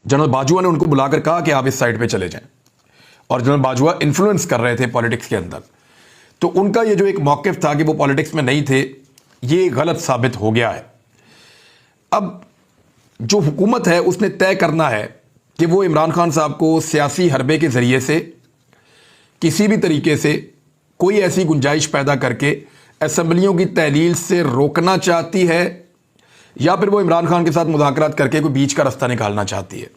General Bajwa ने उनको बुलाकर कहा कि आप इस साइड पे चले जाएं, और जनरल बाजवा इन्फ्लुएंस कर रहे थे पॉलिटिक्स के अंदर। तो उनका ये जो एक मौक़िफ़ था कि वो पॉलिटिक्स में नहीं थे, ये गलत साबित हो गया है। अब जो हुकूमत है उसने तय करना है कि वो इमरान खान साहब को सियासी हरबे के ज़रिए से किसी भी तरीके से कोई ऐसी गुंजाइश पैदा करके असम्बलियों की तहलील से रोकना चाहती है, या फिर वो इमरान खान के साथ मुज़ाकरात करके कोई बीच का रास्ता निकालना चाहती है।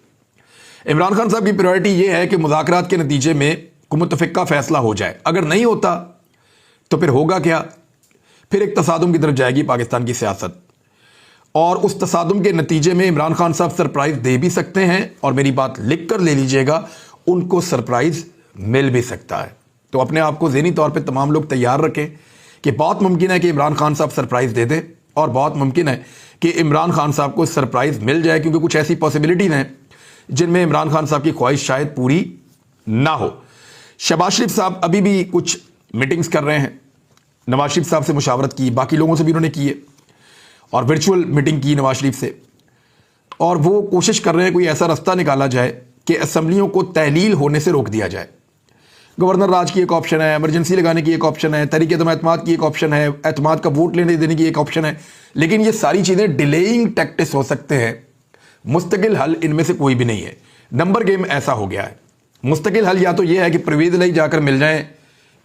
इमरान खान साहब की प्रायोरिटी ये है कि मुज़ाकरात के नतीजे में कोई मुत्तफ़िक़ा फ़ैसला हो जाए। अगर नहीं होता तो फिर होगा क्या? फिर एक तसादुम की तरफ जाएगी पाकिस्तान की सियासत, और उस तसादुम के नतीजे में इमरान खान साहब सरप्राइज़ दे भी सकते हैं, और मेरी बात लिख कर ले लीजिएगा, उनको सरप्राइज़ मिल भी सकता है। तो अपने आप को ज़हनी तौर पे तमाम लोग तैयार रखें कि बहुत मुमकिन है कि इमरान खान साहब सरप्राइज़ दे दें, और बहुत मुमकिन है कि इमरान खान साहब को सरप्राइज़ मिल जाए, क्योंकि कुछ ऐसी पॉसिबिलिटीज़ हैं जिनमें इमरान खान साहब की ख्वाहिश शायद पूरी ना हो। शहबाज शरीफ साहब अभी भी कुछ मीटिंग्स कर रहे हैं, नवाज शरीफ साहब से मुशावरत की, बाकी लोगों से भी उन्होंने की है, और वर्चुअल मीटिंग की नवाज शरीफ से, और वो कोशिश कर रहे हैं कोई ऐसा रास्ता निकाला जाए कि असम्बलियों को तहलील होने से रोक दिया जाए। गवर्नर राज की एक ऑप्शन है, इमरजेंसी लगाने की एक ऑप्शन है, तहरीक एतमाद की एक ऑप्शन है, एतमाद का वोट लेने देने की एक ऑप्शन है, लेकिन ये सारी चीज़ें डिलेइंग टैक्टिक्स हो सकते हैं। मुस्तकिल हल इनमें से कोई भी नहीं है। नंबर गेम ऐसा हो गया है। मुस्तकिल हल या तो ये है कि परवेज़ इलाही जाकर मिल जाएं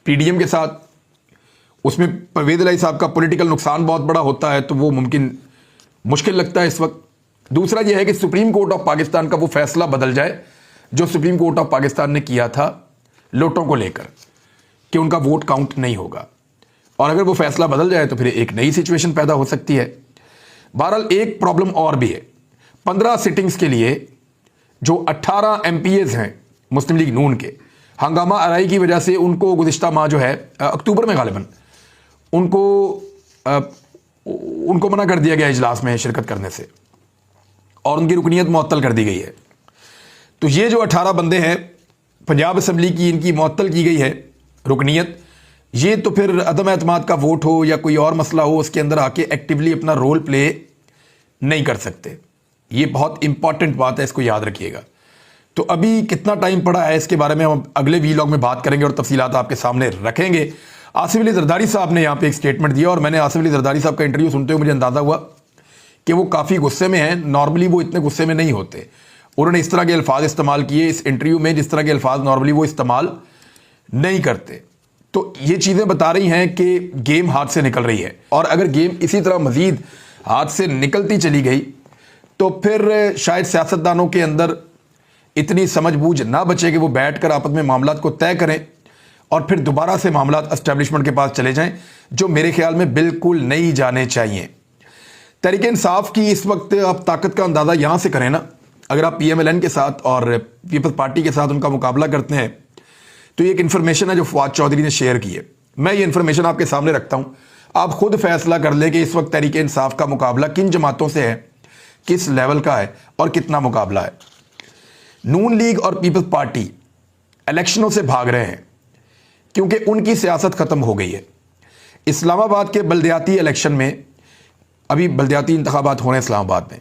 पीडीएम के साथ, उसमें परवेज़ इलाही साहब का पॉलिटिकल नुकसान बहुत बड़ा होता है, तो वो मुश्किल लगता है इस वक्त। दूसरा यह है कि सुप्रीम कोर्ट ऑफ पाकिस्तान का वो फैसला बदल जाए जो सुप्रीम कोर्ट ऑफ पाकिस्तान ने किया था लोटों को लेकर, कि उनका वोट काउंट नहीं होगा, और अगर वो फैसला बदल जाए तो फिर एक नई सिचुएशन पैदा हो सकती है। बहरहाल एक प्रॉब्लम और भी है, 15 सिटिंग्स के लिए जो 18 MPAs हैं मुस्लिम लीग नून के, हंगामा आराई की वजह से उनको गुज़िश्ता माह जो है अक्टूबर में गालिबन उनको मना कर दिया गया इजलास में शिरकत करने से, और उनकी रुकनीत मुअत्तल कर दी गई है। तो ये जो 18 बंदे हैं पंजाब असम्बली की, इनकी मुअत्तल की गई है रुकनीत। ये तो फिर अदम एतमाद का वोट हो या कोई और मसला हो, उसके अंदर आके एक्टिवली अपना रोल प्ले नहीं कर सकते। ये बहुत इंपॉर्टेंट बात है, इसको याद रखिएगा। तो अभी कितना टाइम पड़ा है इसके बारे में हम अगले वीलॉग में बात करेंगे और तफसीलात आपके सामने रखेंगे। आसिफ अली जरदारी साहब ने यहाँ पे एक स्टेटमेंट दिया, और मैंने आसिफ अली जरदारी साहब का इंटरव्यू सुनते हुए मुझे अंदाज़ा हुआ कि वो काफ़ी गुस्से में हैं। नॉर्मली वो इतने गुस्से में नहीं होते। उन्होंने इस तरह के अल्फाज इस्तेमाल किए इस इंटरव्यू में जिस तरह के अल्फाज नॉर्मली वो इस्तेमाल नहीं करते। तो ये चीज़ें बता रही हैं कि गेम हाथ से निकल रही है, और अगर गेम इसी तरह मज़ीद हाथ से निकलती चली गई तो फिर शायद सियासतदानों के अंदर इतनी समझबूझ ना बचे कि वो बैठ कर आपस में मामलात को तय करें और फिर दोबारा से मामलात एस्टेब्लिशमेंट के पास चले जाएं, जो मेरे ख्याल में बिल्कुल नहीं जाने चाहिए। तहरीक इंसाफ की इस वक्त आप ताकत का अंदाज़ा यहाँ से करें ना। अगर आप PMLN के साथ और पीपल्स पार्टी के साथ उनका मुकाबला करते हैं, तो ये एक इन्फॉर्मेशन है जो फवाद चौधरी ने शेयर की है। मैं ये इन्फॉर्मेशन आपके सामने रखता हूँ, आप खुद फैसला कर लें कि इस वक्त तहरीक इंसाफ का मुकाबला किन जमातों से है, किस लेवल का है और कितना मुकाबला है। नून लीग और पीपल्स पार्टी इलेक्शनों से भाग रहे हैं क्योंकि उनकी सियासत ख़त्म हो गई है। इस्लामाबाद के बल्दियाती इलेक्शन में, अभी बल्दियाती इंतखाबात हो रहे हैं इस्लामाबाद में,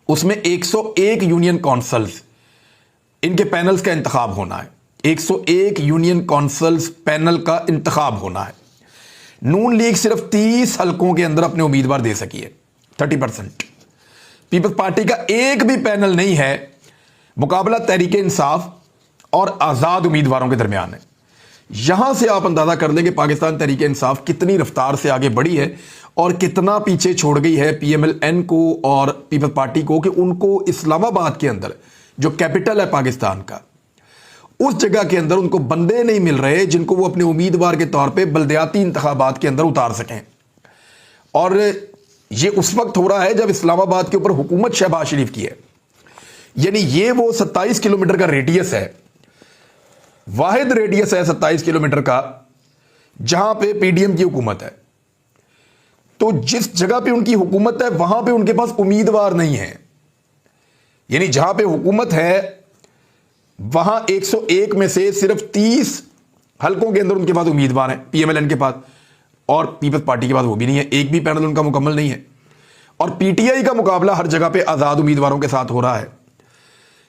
उसमें 101 यूनियन काउंसिल्स इनके पैनल्स का इंतखाब होना है। 101 यूनियन काउंसिल्स पैनल का इंतखाब होना है। नून लीग सिर्फ 30 हलकों के अंदर अपने उम्मीदवार दे सकी है, 30%। पीपल्स पार्टी का एक भी पैनल नहीं है। मुकाबला तहरीक इंसाफ और आज़ाद उम्मीदवारों के दरमियान है। यहां से आप अंदाजा कर लें कि पाकिस्तान तहरीक इंसाफ कितनी रफ्तार से आगे बढ़ी है और कितना पीछे छोड़ गई है PMLN को और पीपल्स पार्टी को, कि उनको इस्लामाबाद के अंदर जो कैपिटल है पाकिस्तान का, उस जगह के अंदर उनको बंदे नहीं मिल रहे जिनको वो अपने उम्मीदवार के तौर पे बल्दियाती इंतखाबात के अंदर उतार सकें। और ये उस वक्त हो रहा है जब इस्लामाबाद के ऊपर हुकूमत शहबाज शरीफ की है। यानी ये वो 27 किलोमीटर का रेडियस है, वाहिद रेडियस है 27 किलोमीटर का, जहां पे PDM की हुकूमत है। तो जिस जगह पे उनकी हुकूमत है वहां पे उनके पास उम्मीदवार नहीं है। यानी जहां पे हुकूमत है वहां 101 में से सिर्फ 30 हलकों के अंदर उनके पास उम्मीदवार हैं PMLN के पास, और पीपल्स पार्टी के पास वो भी नहीं है, एक भी पैनल उनका मुकम्मल नहीं है। और PTI का मुकाबला हर जगह पे आज़ाद उम्मीदवारों के साथ हो रहा है।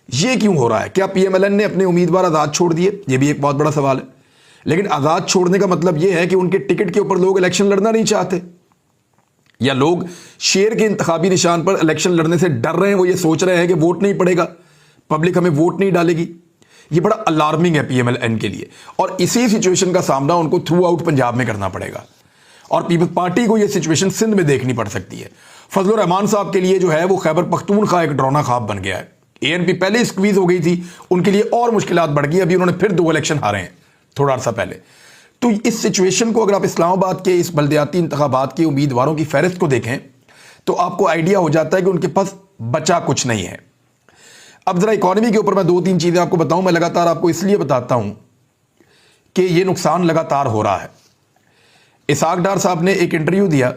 ये क्यों हो रहा है? क्या पीएमएलएन ने अपने उम्मीदवार आज़ाद छोड़ दिए? ये भी एक बहुत बड़ा सवाल है। लेकिन आज़ाद छोड़ने का मतलब ये है कि उनके टिकट के ऊपर लोग इलेक्शन लड़ना नहीं चाहते, या लोग शेर के इंतखाबी निशान पर इलेक्शन लड़ने से डर रहे हैं। वो ये सोच रहे हैं कि वोट नहीं पड़ेगा, पब्लिक हमें वोट नहीं डालेगी। ये बड़ा अलार्मिंग है पीएमएलएन के लिए, और इसी सिचुएशन का सामना उनको थ्रू आउट पंजाब में करना पड़ेगा। और पीपल्स पार्टी को ये सिचुएशन सिंध में देखनी पड़ सकती है। फजलुर रहमान साहब के लिए जो है वो खैबर पख्तूनख्वा एक डरौना ख्वाब बन गया है। एएनपी पहले स्क्वीज हो गई थी, उनके लिए और मुश्किलात बढ़ गई। अभी उन्होंने फिर 2 इलेक्शन हारे हैं थोड़ा अर्सा पहले। तो इस सिचुएशन को अगर आप इस्लामाबाद के इस बल्दियाती इंतखाबात के उम्मीदवारों की फहरिस्त को देखें तो आपको आइडिया हो जाता है कि उनके पास बचा कुछ नहीं है। अब जरा इकोनॉमी के ऊपर मैं 2-3 चीजें आपको बताऊं। मैं लगातार आपको इसलिए बताता हूं कि यह नुकसान लगातार हो रहा है। इसहाक डार साहब ने एक इंटरव्यू दिया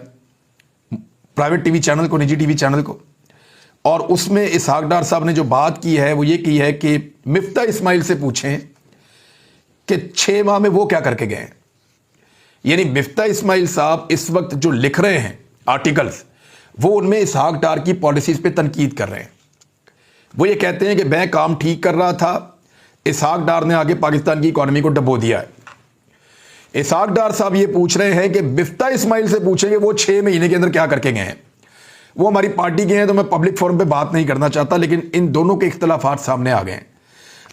प्राइवेट टीवी चैनल को, निजी टीवी चैनल को, और उसमें इसहाक डार साहब ने जो बात की है वो ये की है कि मिफ्ता इस्माइल से पूछें कि 6 माह में वो क्या करके गए हैं। यानी मिफ्ता इस्माइल साहब इस वक्त जो लिख रहे हैं आर्टिकल्स, वो उनमें इसहाक डार की पॉलिसीज पे तनकीद कर रहे हैं। वो ये कहते हैं कि मैं काम ठीक कर रहा था, इसहाक डार ने आगे पाकिस्तान की इकोनॉमी को डबो दिया है। इसहाक डार साहब ये पूछ रहे हैं कि मिफ्ता इस्माइल से पूछेंगे वो 6 महीने के अंदर क्या करके गए हैं। वो हमारी पार्टी के हैं तो मैं पब्लिक फोरम पे बात नहीं करना चाहता, लेकिन इन दोनों के इख्तलाफात सामने आ गए हैं।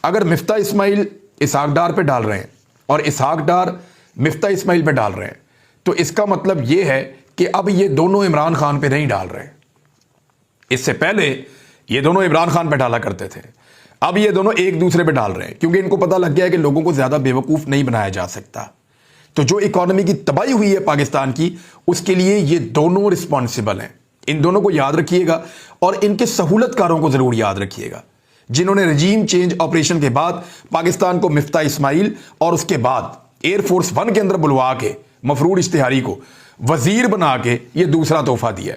अगर मिफ्ता इस्माइल इसहाक डार पे डाल रहे हैं और इसहाक डार मिफ्ता इस्माइल पे डाल रहे हैं, तो इसका मतलब ये है कि अब ये दोनों इमरान खान पे नहीं डाल रहे हैं। इससे पहले ये दोनों इमरान खान पे डाला करते थे, अब ये दोनों एक दूसरे पे डाल रहे हैं, क्योंकि इनको पता लग गया है कि लोगों को ज्यादा बेवकूफ नहीं बनाया जा सकता। तो जो इकोनॉमी की तबाही हुई है पाकिस्तान की, उसके लिए ये दोनों रिस्पॉन्सिबल हैं। इन दोनों को याद रखिएगा और इनके सहूलतकारों को जरूर याद रखिएगा, जिन्होंने रजीम चेंज ऑपरेशन के बाद पाकिस्तान को मिफ्ता इस्माइल और उसके बाद एयरफोर्स 1 के अंदर बुलवा के मफरूर इश्तिहारी को वजीर बना के ये दूसरा तोहफा दिया।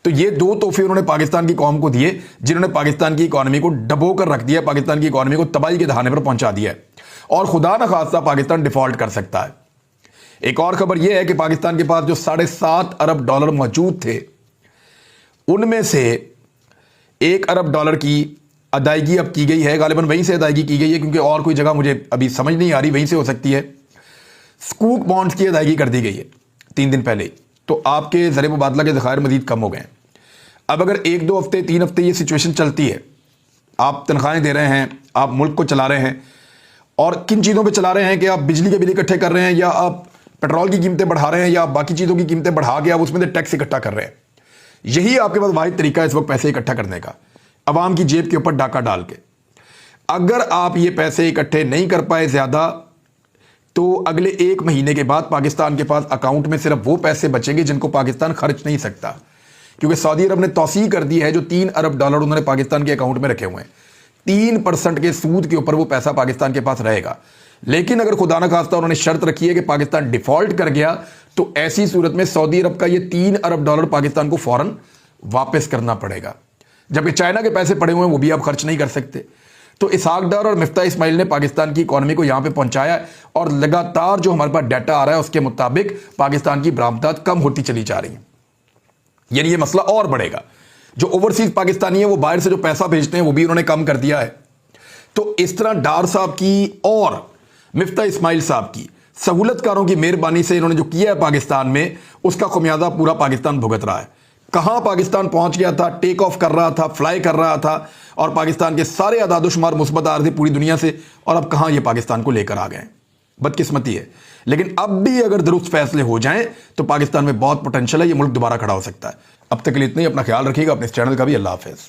तो ये 2 तोहफे उन्होंने पाकिस्तान की कौम को दिए, जिन्होंने पाकिस्तान की इकोनॉमी को डबो कर रख दिया, पाकिस्तान की इकोनॉमी को तबाही के दहाने पर पहुंचा दिया है, और खुदा न खास्ता पाकिस्तान डिफॉल्ट कर सकता है। एक और खबर यह है कि पाकिस्तान के पास जो $7.5 अरब मौजूद थे, उनमें से $1 अरब की अदायगी अब की गई है। गालिबन वहीं से अदायगी की गई है, क्योंकि और कोई जगह मुझे अभी समझ नहीं आ रही, वहीं से हो सकती है। स्कूक बॉन्ड्स की अदायगी कर दी गई है 3 दिन पहले ही, तो आपके ज़र मुबादला के ज़खायर मजीद कम हो गए हैं। अब अगर 1-2 हफ्ते 3 हफ्ते ये सिचुएशन चलती है, आप तनख्वाहें दे रहे हैं, आप मुल्क को चला रहे हैं, और किन चीज़ों पे चला रहे हैं कि आप बिजली के बिल इकट्ठे कर रहे हैं, या आप पेट्रोल की कीमतें बढ़ा रहे हैं, या आप बाकी चीज़ों की कीमतें बढ़ा के आप उसमें से टैक्स इकट्ठा कर रहे हैं। यही आपके पास वाहिद तरीका है इस वक्त पैसे इकट्ठा करने का, अवाम की जेब के ऊपर डाका डाल के। अगर आप ये पैसे इकट्ठे नहीं कर पाए ज़्यादा, तो अगले 1 महीने के बाद पाकिस्तान के पास अकाउंट में सिर्फ वो पैसे बचेंगे जिनको पाकिस्तान खर्च नहीं सकता, क्योंकि सऊदी अरब ने तौसीह कर दी है जो $3 अरब उन्होंने पाकिस्तान के अकाउंट में रखे हुए हैं। 3% के सूद के ऊपर वो पैसा पाकिस्तान के पास रहेगा। लेकिन अगर खुदा न खास्ता उन्होंने शर्त रखी है कि पाकिस्तान डिफॉल्ट कर गया, तो ऐसी सूरत में सऊदी अरब का ये $3 अरब पाकिस्तान को फौरन वापस करना पड़ेगा, जबकि चाइना के पैसे पड़े हुए हैं वो भी आप खर्च नहीं कर सकते। तो इसहाक डार और मिफ्ता इस्माइल ने पाकिस्तान की इकोनॉमी को यहां पे पहुंचाया है, और लगातार जो हमारे पास डाटा आ रहा है उसके मुताबिक पाकिस्तान की बरामदात कम होती चली जा रही है। यानी ये मसला और बढ़ेगा। जो ओवरसीज पाकिस्तानी है वो बाहर से जो पैसा भेजते हैं वो भी उन्होंने कम कर दिया है। तो इस तरह डार साहब की और मिफ्ता इस्माइल साहब की सहूलतकारों की मेहरबानी से इन्होंने जो किया है पाकिस्तान में, उसका खुमियाजा पूरा पाकिस्तान भुगत रहा है। कहां पाकिस्तान पहुंच गया था, टेक ऑफ कर रहा था, फ्लाई कर रहा था, और पाकिस्तान के सारे अदादुशुमार मुस्बत आ रहे थे पूरी दुनिया से, और अब कहां ये पाकिस्तान को लेकर आ गए। बदकिस्मती है, लेकिन अब भी अगर दुरुस्त फैसले हो जाएं तो पाकिस्तान में बहुत पोटेंशियल है, ये मुल्क दोबारा खड़ा हो सकता है। अब तक के लिए इतना ही। अपना ख्याल रखिएगा, अपने इस चैनल का भी। अल्लाह हाफिज।